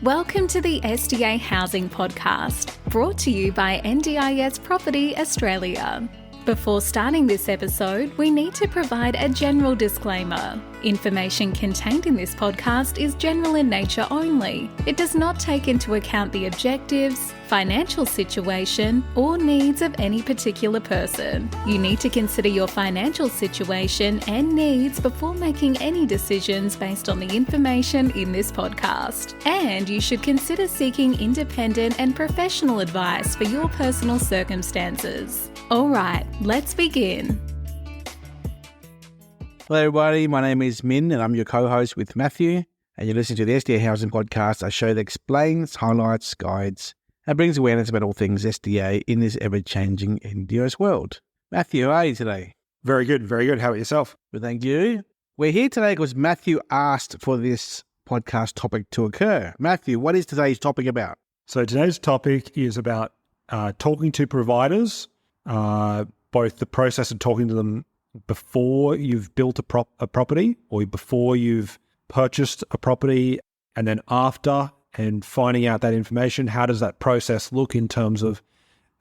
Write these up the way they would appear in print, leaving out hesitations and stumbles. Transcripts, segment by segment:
Welcome to the SDA Housing Podcast, brought to you by NDIS Property Australia. Before starting this episode, we need to provide a general disclaimer. Information contained in this podcast is general in nature only. It does not take into account the objectives, financial situation, or needs of any particular person. You need to consider your financial situation and needs before making any decisions based on the information in this podcast. And you should consider seeking independent and professional advice for your personal circumstances. All right, let's begin. Hello everybody, my name is Min and I'm your co-host with Matthew, and you're listening to the SDA Housing Podcast, a show that explains, highlights, guides and brings awareness about all things SDA in this ever-changing NDIS world. Matthew, how are you today? Very good, very good. How about yourself? Well, thank you. We're here today because Matthew asked for this podcast topic to occur. Matthew, what is today's topic about? So today's topic is about talking to providers, both the process of talking to them before you've built a property or before you've purchased a property, and then after, and finding out that information. How does that process look in terms of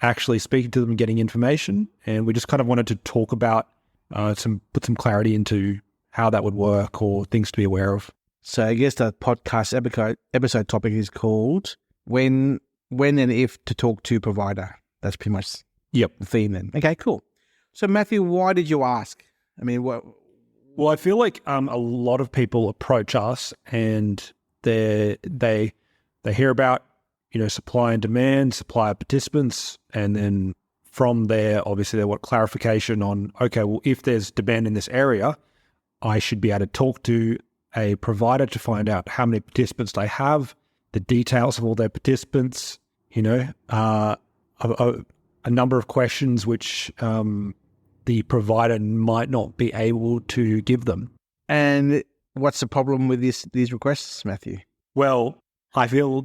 actually speaking to them and getting information? And we just kind of wanted to talk about put some clarity into how that would work or things to be aware of. So I guess the podcast episode topic is called when and if to talk to provider. That's pretty much the theme then. Okay, cool. So Matthew, why did you ask? I mean, what? Well, I feel like a lot of people approach us and they hear about, supply and demand, supply of participants, and then from there, obviously, they want clarification on, okay, well, if there's demand in this area, I should be able to talk to a provider to find out how many participants they have, the details of all their participants, a number of questions which the provider might not be able to give them. And what's the problem with these requests, Matthew? Well, I feel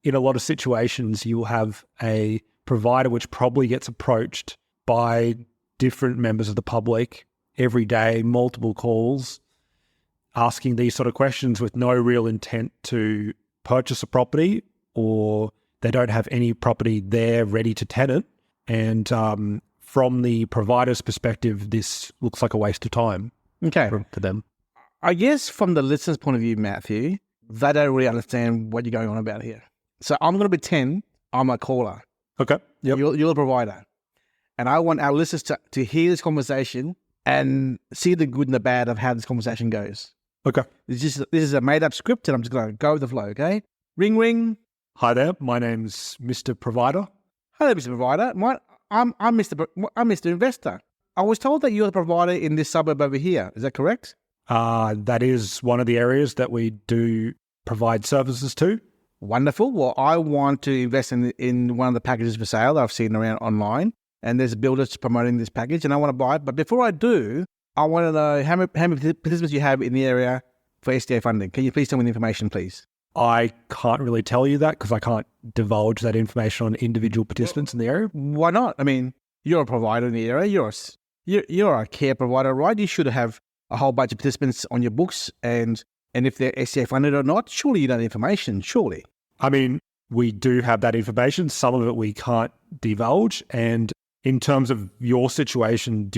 in a lot of situations you'll have a provider which probably gets approached by different members of the public every day, multiple calls, asking these sort of questions with no real intent to purchase a property, or they don't have any property there ready to tenant. And from the provider's perspective, this looks like a waste of time for them. I guess from the listener's point of view, Matthew, they don't really understand what you're going on about here. So I'm going to pretend I'm a caller. Okay. Yep. You're a provider. And I want our listeners to hear this conversation and see the good and the bad of how this conversation goes. Okay. This is a made-up script and I'm just going to go with the flow, okay? Ring, ring. Hi there. My name's Mr. Provider. Hello, Mr. Provider. I'm Mr. Investor. I was told that you're the provider in this suburb over here. Is that correct? That is one of the areas that we do provide services to. Wonderful. Well, I want to invest in one of the packages for sale that I've seen around online, and there's builders promoting this package, and I want to buy it. But before I do, I want to know how many participants you have in the area for SDA funding. Can you please tell me the information, please? I can't really tell you that because I can't divulge that information on individual participants in the area. Why not? I mean, you're a provider in the area. You're a care provider, right? You should have a whole bunch of participants on your books, and if they're SDA funded or not, surely you know the information, surely. I mean, we do have that information. Some of it we can't divulge. And in terms of your situation,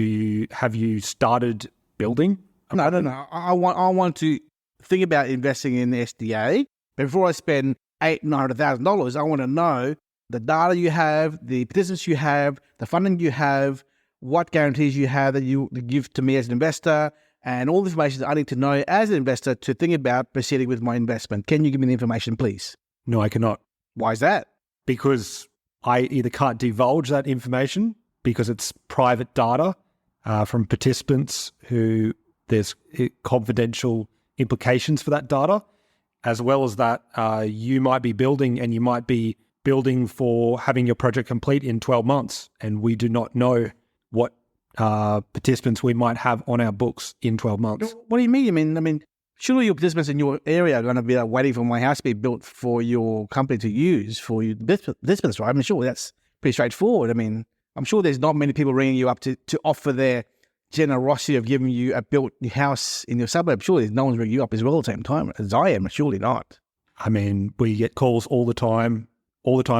have you started building? No. I want to think about investing in the SDA. Before I spend $800,000, I want to know the data you have, the participants you have, the funding you have, what guarantees you have that you give to me as an investor, and all the information that I need to know as an investor to think about proceeding with my investment. Can you give me the information, please? No, I cannot. Why is that? Because I either can't divulge that information because it's private data from participants who there's confidential implications for that data, as well as that you might be building and you might be building for having your project complete in 12 months. And we do not know what participants we might have on our books in 12 months. What do you mean? I mean, surely your participants in your area are going to be waiting for my house to be built for your company to use for your participants, right? I mean, surely that's pretty straightforward. I mean, I'm sure there's not many people ringing you up to offer their generosity of giving you a built house in your suburb. Surely no one's ringing you up as well at the same time as I am. Surely not. I mean, we get calls all the time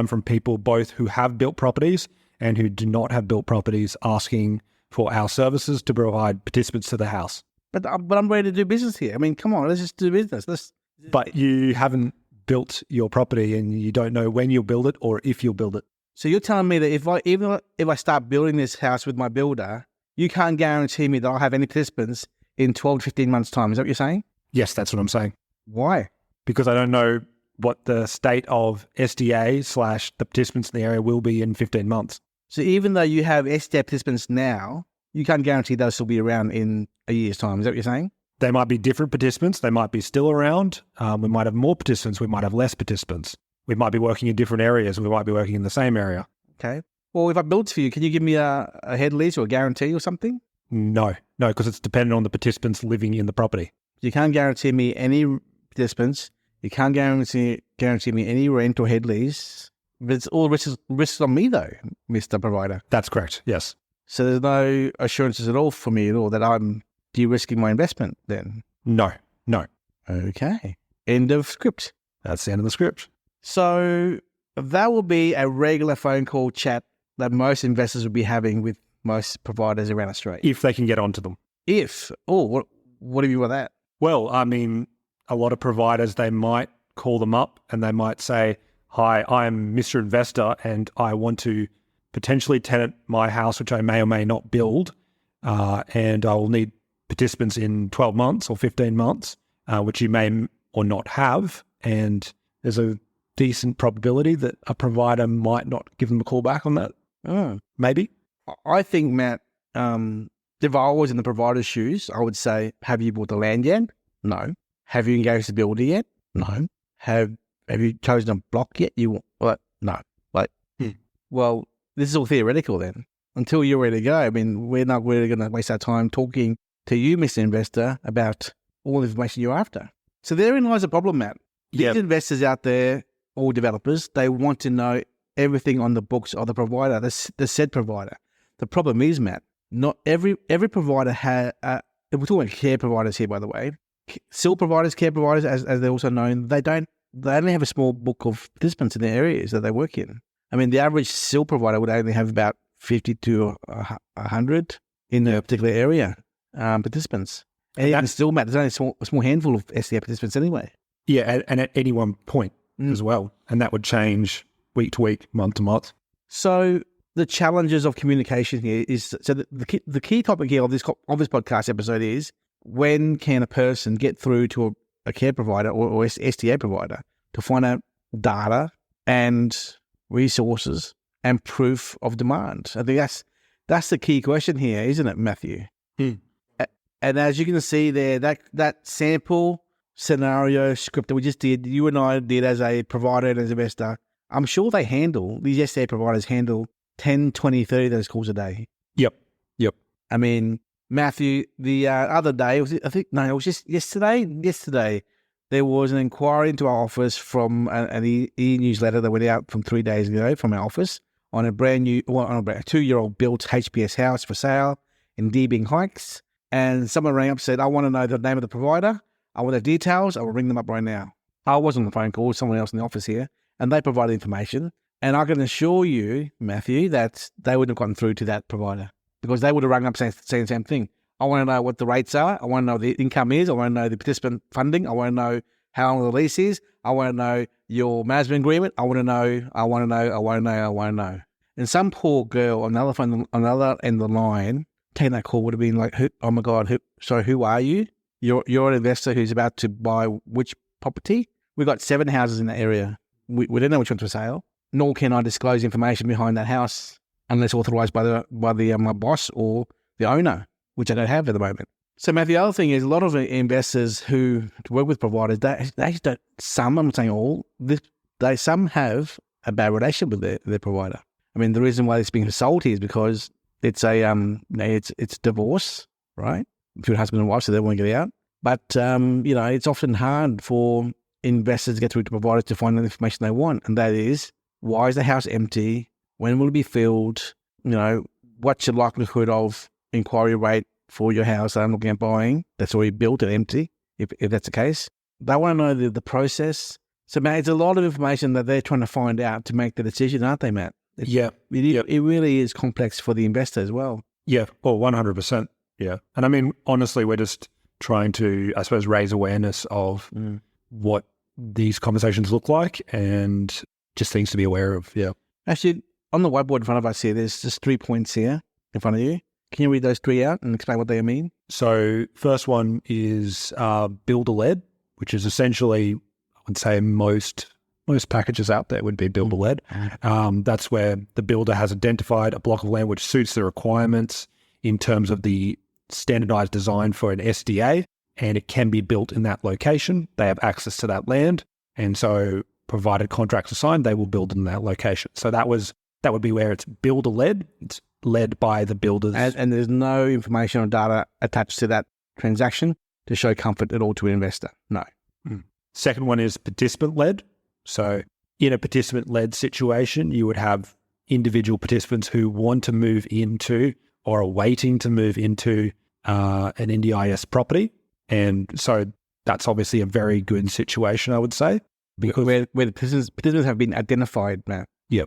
from people both who have built properties and who do not have built properties asking for our services to provide participants to the house. But I'm ready to do business here. I mean, come on, let's just do business. But you haven't built your property and you don't know when you'll build it or if you'll build it. So you're telling me that if I start building this house with my builder, you can't guarantee me that I'll have any participants in 12 to 15 months' time. Is that what you're saying? Yes, that's what I'm saying. Why? Because I don't know what the state of SDA / the participants in the area will be in 15 months. So even though you have SDA participants now, you can't guarantee they'll still be around in a year's time. Is that what you're saying? They might be different participants. They might be still around. We might have more participants. We might have less participants. We might be working in different areas. We might be working in the same area. Okay. Well, if I build for you, can you give me a head lease or a guarantee or something? No, because it's dependent on the participants living in the property. You can't guarantee me any participants. You can't guarantee me any rent or head lease. But it's all risks on me though, Mr. Provider. That's correct, yes. So there's no assurances at all for me at all that I'm de-risking my investment then? No. Okay. End of script. That's the end of the script. So that will be a regular phone call chat that most investors will be having with most providers around Australia. If they can get onto them. What do you mean by that? Well, I mean, a lot of providers, they might call them up and they might say, hi, I'm Mr. Investor and I want to potentially tenant my house, which I may or may not build, and I will need participants in 12 months or 15 months, which you may or not have. And there's a decent probability that a provider might not give them a call back on that. Maybe. I think, Matt, if I was in the provider's shoes, I would say, have you bought the land yet? No. Have you engaged the builder yet? No. Have you chosen a block yet? No. Well, this is all theoretical then. Until you're ready to go, I mean, we're not really going to waste our time talking to you, Mr. Investor, about all the information you're after. So therein lies a problem, Matt. These investors out there, or developers, they want to know everything on the books of the provider, the said provider. The problem is, Matt, not every provider has, we're talking care providers here, by the way, SIL providers, care providers, as they're also known, they only have a small book of participants in the areas that they work in. I mean, the average SIL provider would only have about 50 to 100 in a particular area, participants. And even still, Matt, there's only a small handful of SDA participants anyway. Yeah, and at any one point as well. And that would change week to week, month to month. So the challenges of communication here is, so the key topic here of this podcast episode is, when can a person get through to a care provider or SDA provider to find out data and resources and proof of demand? I think that's the key question here, isn't it, Matthew? And as you can see there, that sample scenario script that we just did, you and I did as a provider and as an investor, I'm sure these SDA providers handle 10, 20, 30 of those calls a day. Yep. I mean, Matthew, the other day, it was just yesterday. Yesterday, there was an inquiry into our office from an e-newsletter that went out from 3 days ago from our office on a brand new, on a 2-year-old built HPS house for sale in Deebing Heights. And someone rang up and said, I want to know the name of the provider. I want the details. I will ring them up right now. I was on the phone call with someone else in the office here, and they provided information. And I can assure you, Matthew, that they wouldn't have gotten through to that provider because they would have rung up saying the same thing. I want to know what the rates are. I want to know what the income is. I want to know the participant funding. I want to know how long the lease is. I want to know your management agreement. I want to know. And some poor girl on the other end of the line taking that call would have been like, oh my God, who are you? You're an investor who's about to buy which property? We've got 7 houses in that area. We don't know which one's for sale, nor can I disclose information behind that house unless authorised by my boss or the owner, which I don't have at the moment. So, Matthew, the other thing is a lot of investors who work with providers, they actually don't, some, I'm not saying all, some have a bad relationship with their provider. I mean, the reason why it's being sold here is because it's it's divorce, right? Between husband and wife, so they want to get out. But, it's often hard for investors to get through to providers to find the information they want. And that is, why is the house empty? When will it be filled? What's your likelihood of inquiry rate for your house that I'm looking at buying that's already built and empty, if that's the case? They want to know the process. So, Matt, it's a lot of information that they're trying to find out to make the decision, aren't they, Matt? It really is complex for the investor as well. Yeah, well, 100%. Yeah. And I mean, honestly, we're just trying to, I suppose, raise awareness of what these conversations look like and just things to be aware of. Yeah. Actually, on the whiteboard in front of us here, there's just 3 points here in front of you. Can you read those 3 out and explain what they mean? So first one is builder-led, which is essentially, I would say most packages out there would be builder-led. That's where the builder has identified a block of land which suits the requirements in terms of the standardized design for an SDA, and it can be built in that location. They have access to that land, and so provided contracts are signed, they will build in that location. So that would be where it's builder-led. It's led by the builders. And there's no information or data attached to that transaction to show comfort at all to an investor. No. Second one is participant-led. So in a participant-led situation, you would have individual participants who want to move into or are waiting to move into an NDIS property. And so that's obviously a very good situation, I would say. Because where the participants have been identified, Matt. Yeah.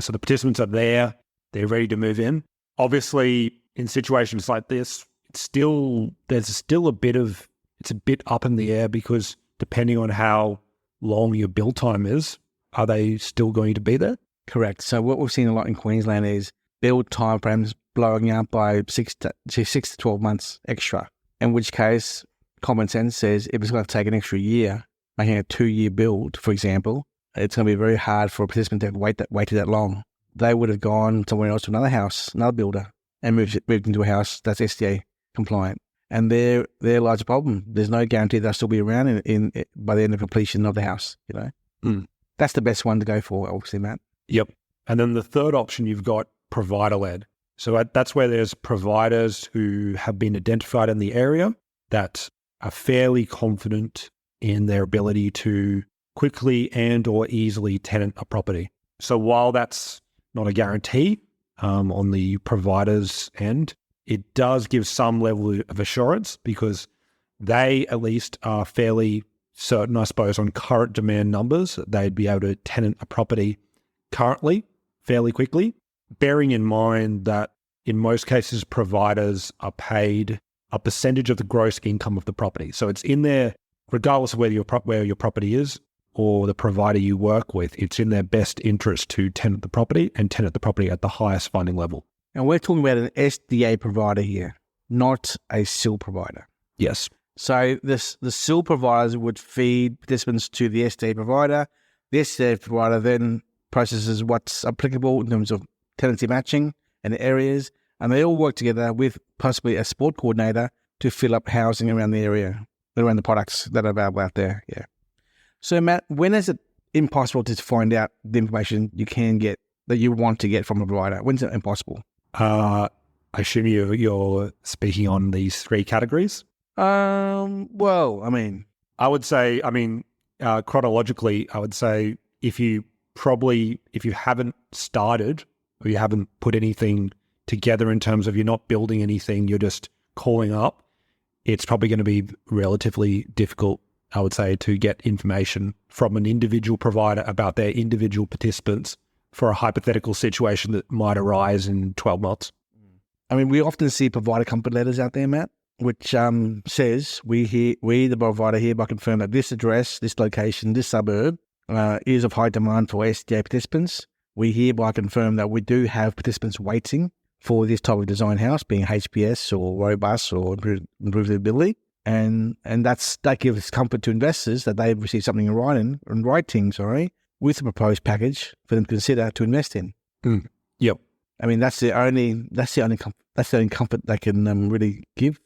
So the participants are there. They're ready to move in. Obviously, in situations like this, it's a bit up in the air because depending on how long your build time is, are they still going to be there? Correct. So what we've seen a lot in Queensland is build time frames blowing out by 6 to 12 months extra, in which case common sense says if it's going to take an extra year, making a 2-year build, for example, it's going to be very hard for a participant to wait that long. They would have gone somewhere else to another house, another builder, and moved into a house that's SDA compliant. And they're a large problem. There's no guarantee they'll still be around by the end of completion of the house, That's the best one to go for, obviously, Matt. Yep. And then the third option, you've got provider-led. So that's where there's providers who have been identified in the area that are fairly confident in their ability to quickly and or easily tenant a property. So while that's not a guarantee on the provider's end, it does give some level of assurance because they at least are fairly certain, I suppose, on current demand numbers, that they'd be able to tenant a property currently fairly quickly, bearing in mind that in most cases, providers are paid a percentage of the gross income of the property. So it's in there, regardless of where your property is or the provider you work with, it's in their best interest to tenant the property and tenant the property at the highest funding level. And we're talking about an SDA provider here, not a SIL provider. Yes. So the SIL providers would feed participants to the SDA provider. The SDA provider then processes what's applicable in terms of tenancy matching and the areas, and they all work together with possibly a support coordinator to fill up housing around the area, around the products that are available out there. Yeah. So, Matt, when is it impossible to find out the information you can get that you want to get from a provider? When's it impossible? I assume you're speaking on these 3 categories? Well, I would say, chronologically, I would say if you haven't started or you haven't put anything together in terms of you're not building anything, you're just calling up, it's probably going to be relatively difficult, I would say, to get information from an individual provider about their individual participants for a hypothetical situation that might arise in 12 months. We often see provider comfort letters out there, Matt, which says, we, the provider, hereby confirm that this address, this location, this suburb is of high demand for SDA participants. We hereby confirm that we do have participants waiting for this type of design house, being HPS or robust or improvability. And that gives comfort to investors that they've received something in writing, with a proposed package for them to consider to invest in. Yep. That's the only comfort they can really give,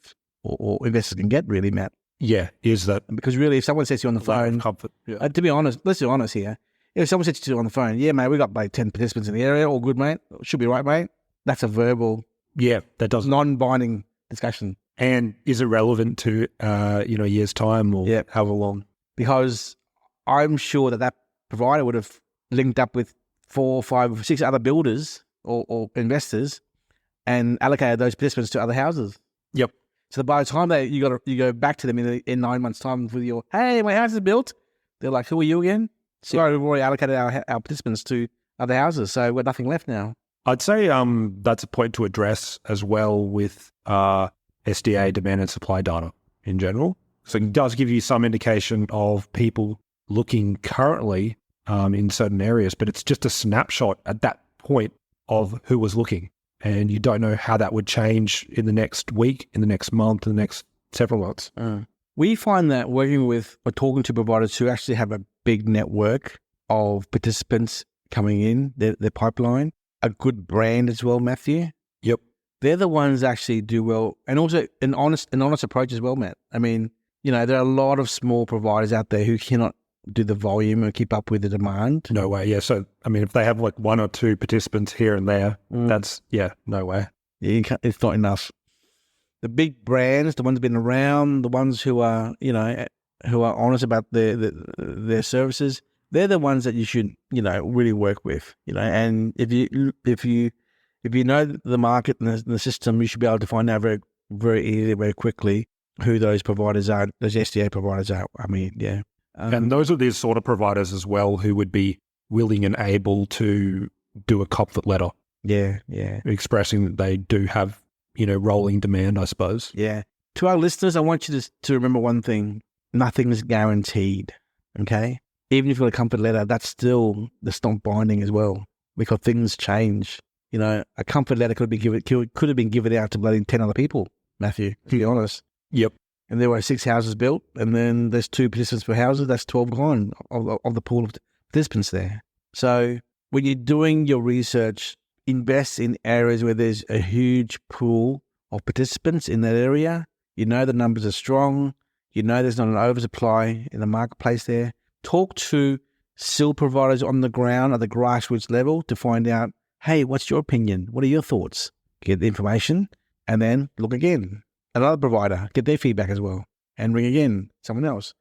or investors can get, really, Matt. Yeah, is that because really, if someone says to you on the phone, comfort. Yeah. To be honest, let's be honest here. If someone says to you on the phone, "Yeah, mate, we got like 10 participants in the area, all good, mate. Should be right, mate." That's a verbal, that does non-binding discussion. And is it relevant to a year's time or however long? Because I'm sure that provider would have linked up with 4, 5, 6 other builders or investors and allocated those participants to other houses. Yep. So by the time you go back to them in 9 months' time with your, hey, my house is built, They're like, who are you again? Sorry, we've already allocated our participants to other houses, so we've got nothing left now. I'd say that's a point to address as well with SDA demand and supply data in general. So it does give you some indication of people looking currently in certain areas, but it's just a snapshot at that point of who was looking. And you don't know how that would change in the next week, in the next month, in the next several months. We find that working with or talking to providers who actually have a big network of participants coming in, their pipeline, a good brand as well, Matthew. Yep. They're the ones that actually do well, and also an honest approach as well, Matt. I mean, you know, there are a lot of small providers out there who cannot do the volume and keep up with the demand. No way, yeah. So, I mean, if they have like one or two participants here and there, that's, no way. Yeah, it's not enough. The big brands, the ones that have been around, the ones who are, you know, who are honest about their services, they're the ones that you should, you know, really work with, you know. And if you know the market and the system, you should be able to find out very, very easily, very quickly who those providers are, those SDA providers are. I mean, yeah. And those are the sort of providers as well who would be willing and able to do a comfort letter. Yeah. Expressing that they do have, you know, rolling demand, I suppose. Yeah. To our listeners, I want you to remember one thing. Nothing is guaranteed, okay? Even if you've got a comfort letter, that's not binding as well, because things change. You know, a comfort letter could have been given out to bloody 10 other people, Matthew, to be honest. Yep. And there were 6 houses built, and then there's 2 participants per houses. That's 12 gone of the pool of participants there. So when you're doing your research, invest in areas where there's a huge pool of participants in that area. You know the numbers are strong. You know there's not an oversupply in the marketplace there. Talk to SIL providers on the ground at the grassroots level to find out, hey, what's your opinion? What are your thoughts? Get the information, and then look again. Another provider, get their feedback as well, and ring again, someone else.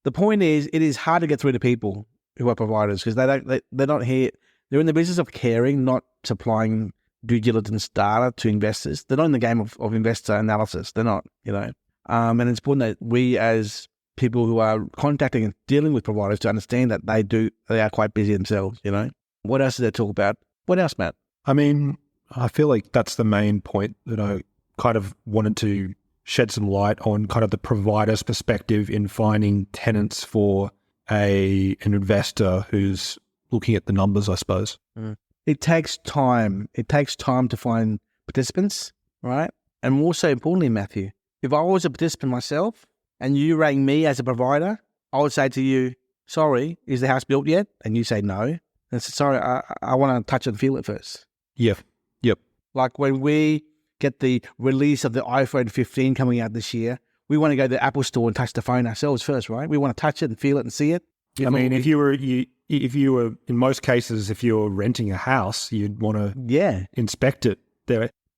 The point is, it is hard to get through to people who are providers because they're not here. They're in the business of caring, not supplying due diligence data to investors. They're not in the game of investor analysis. They're not, you know. And it's important that we as people who are contacting and dealing with providers to understand that they are quite busy themselves, you know. What else is there to talk about? What else, Matt? I mean, I feel like that's the main point that I kind of wanted to shed some light on, kind of the provider's perspective in finding tenants for an investor who's looking at the numbers, I suppose. It takes time. It takes time to find participants, right? And more so importantly, Matthew, if I was a participant myself and you rang me as a provider, I would say to you, sorry, is the house built yet? And you say no. And I say, sorry, I want to touch and feel it first. Yep. Like when we get the release of the iPhone 15 coming out this year, we want to go to the Apple store and touch the phone ourselves first, right? We want to touch it and feel it and see it. I mean, if you were in most cases, if you're renting a house, you'd want to inspect it.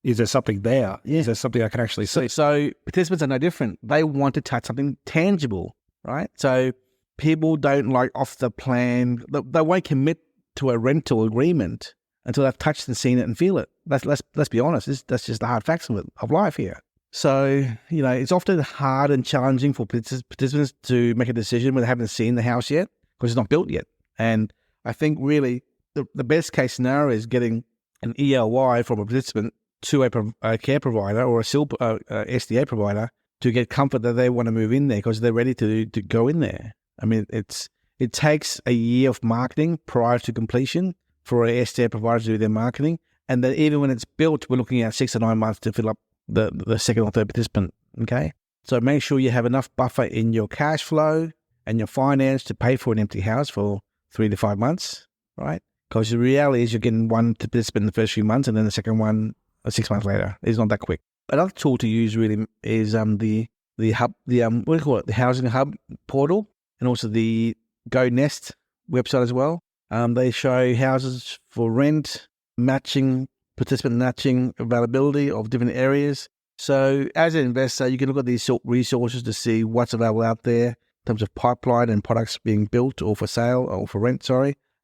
Is there something there? Yeah. Is there something I can actually see? So participants are no different. They want to touch something tangible, right? So people don't like off the plan. They won't commit to a rental agreement until they've touched and seen it and feel it. Let's be honest. That's just the hard facts of life here. So, you know, it's often hard and challenging for participants to make a decision when they haven't seen the house yet because it's not built yet. And I think really the best case scenario is getting an ELY from a participant to a care provider or a SDA provider to get comfort that they want to move in there because they're ready to go in there. I mean, it takes a year of marketing prior to completion for a SDA provider to do their marketing. And then even when it's built, we're looking at 6 to 9 months to fill up the second or third participant, okay? So make sure you have enough buffer in your cash flow and your finance to pay for an empty house for 3 to 5 months, right? Because the reality is you're getting one participant in the first few months and then the second one 6 months later. It's not that quick. Another tool to use really is the hub, what do you call it? The Housing Hub portal and also the Go Nest website as well. They show houses for rent, participant matching availability of different areas. So as an investor, you can look at these resources to see what's available out there in terms of pipeline and products being built or for sale or for rent,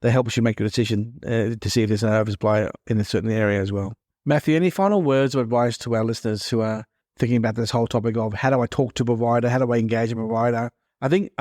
They help you make a decision to see if there's an oversupply in a certain area as well. Matthew, any final words of advice to our listeners who are thinking about this whole topic of how do I talk to a provider? How do I engage a provider? I think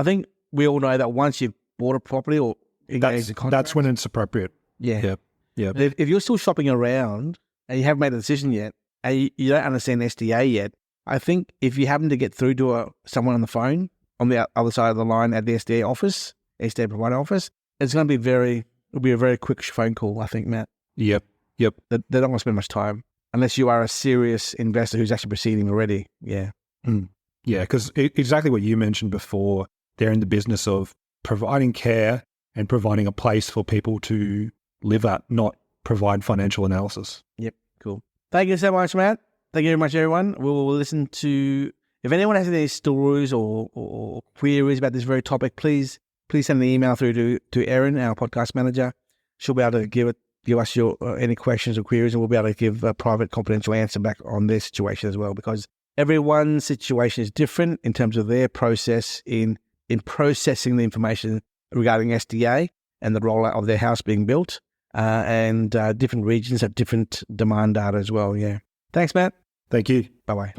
we all know that once you've bought a property or engaged in contract, that's when it's appropriate. Yeah. Yeah. But if you're still shopping around and you haven't made a decision yet, and you don't understand SDA yet, I think if you happen to get through to someone on the phone on the other side of the line at the SDA office, SDA provider office, it's going to be a very quick phone call, I think, Matt. Yep. They don't want to spend much time unless you are a serious investor who's actually proceeding already. Yeah. Yeah, because exactly what you mentioned before, they're in the business of providing care and providing a place for people to live at, not provide financial analysis. Yep, cool. Thank you so much, Matt. Thank you very much, everyone. We'll listen to, if anyone has any stories or queries about this very topic, please send an email through to Erin, our podcast manager. She'll be able to give us your any questions or queries, and we'll be able to give a private, confidential answer back on their situation as well, because everyone's situation is different in terms of their process in processing the information regarding SDA and the rollout of their house being built, and different regions have different demand data as well. Yeah. Thanks, Matt. Thank you. Bye-bye.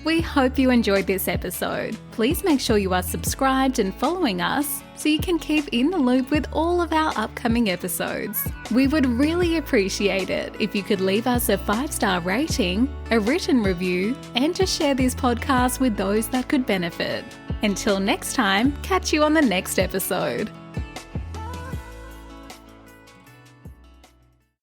We hope you enjoyed this episode. Please make sure you are subscribed and following us so you can keep in the loop with all of our upcoming episodes. We would really appreciate it if you could leave us a 5-star rating, a written review, and to share this podcast with those that could benefit. Until next time, catch you on the next episode.